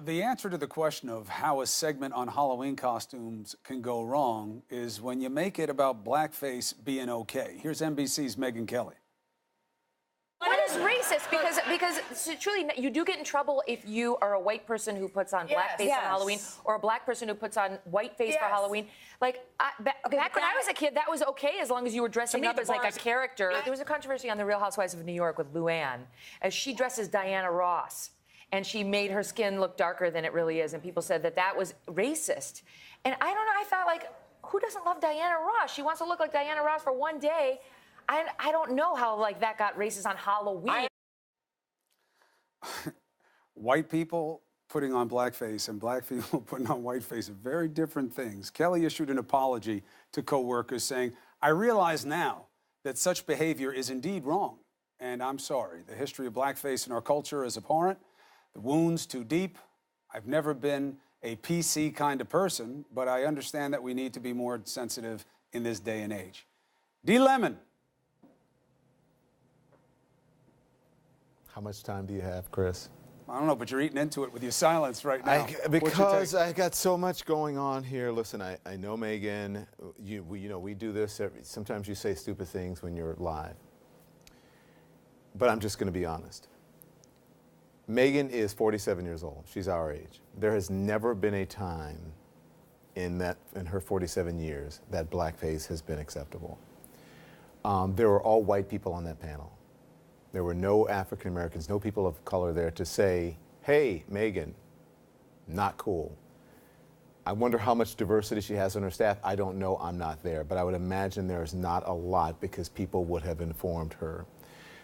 the answer to the question of how a segment on Halloween costumes can go wrong is when you make it about blackface being okay. Here's NBC's Megyn Kelly. What is racist? Because truly, you do get in trouble if you are a white person who puts on blackface on Halloween, or a black person who puts on whiteface for Halloween. Like, back when I was a kid, that was okay as long as you were dressing up as like a character. There was a controversy on The Real Housewives of New York with Luann, as she dresses Diana Ross, and she made her skin look darker than it really is, and people said that that was racist. And I don't know, I thought, like, who doesn't love Diana Ross? She wants to look like Diana Ross for one day. I don't know how, like, that got racist on Halloween. White people putting on blackface and black people putting on whiteface are very different things. Kelly issued an apology to co-workers saying, "I realize now that such behavior is indeed wrong, and I'm sorry. The history of blackface in our culture is abhorrent. The wound's too deep. I've never been a PC kind of person, but I understand that we need to be more sensitive in this day and age." D. Lemon. How much time do you have, Chris? I don't know, but you're eating into it with your silence right now. Because I got so much going on here. Listen, I know Megyn. We do this. Sometimes you say stupid things when you're live. But I'm just going to be honest. Megyn is 47 years old. She's our age. There has never been a time in her 47 years that blackface has been acceptable. There were all white people on that panel. There were no African Americans, no people of color there to say, "Hey, Megyn, not cool." I wonder how much diversity she has on her staff. I don't know, I'm not there, but I would imagine there's not a lot because people would have informed her.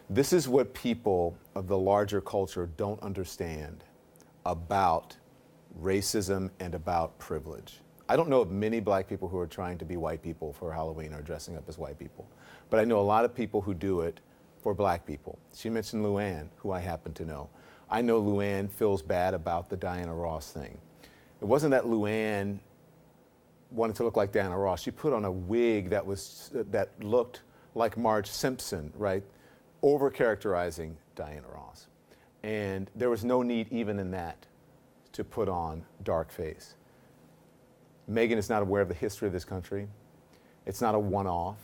This is what people of the larger culture don't understand about racism and about privilege. I don't know of many black people who are trying to be white people for Halloween or dressing up as white people, but I know a lot of people who do it for black people. She mentioned Luann, who I happen to know. I know Luann feels bad about the Diana Ross thing. It wasn't that Luann wanted to look like Diana Ross. She put on a wig that looked like Marge Simpson, right? Over-characterizing Diana Ross. And there was no need even in that to put on dark face. Megyn is not aware of the history of this country. It's not a one-off.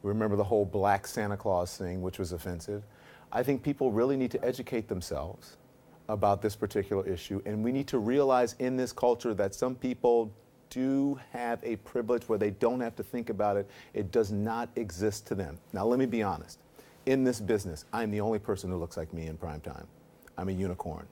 Remember the whole black Santa Claus thing, which was offensive. I think people really need to educate themselves about this particular issue, and we need to realize in this culture that some people do have a privilege where they don't have to think about it. It does not exist to them. Now, let me be honest. In this business, I'm the only person who looks like me in prime time. I'm a unicorn.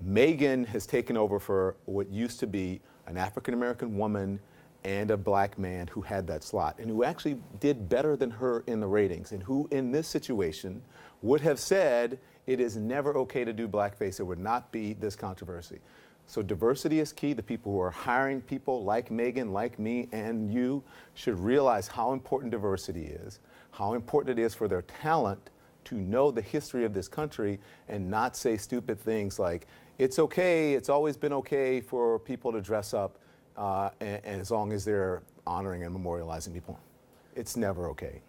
Megyn has taken over for what used to be an African-American woman and a black man who had that slot and who actually did better than her in the ratings and who in this situation would have said it is never okay to do blackface. There would not be this controversy. So diversity is key. The people who are hiring people like Megyn, like me, and you should realize how important diversity is, how important it is for their talent to know the history of this country and not say stupid things like, it's okay, it's always been okay for people to dress up and as long as they're honoring and memorializing people. It's never okay.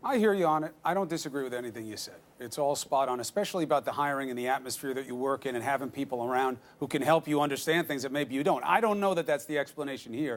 I hear you on it. I don't disagree with anything you said. It's all spot on, especially about the hiring and the atmosphere that you work in and having people around who can help you understand things that maybe you don't. I don't know that that's the explanation here.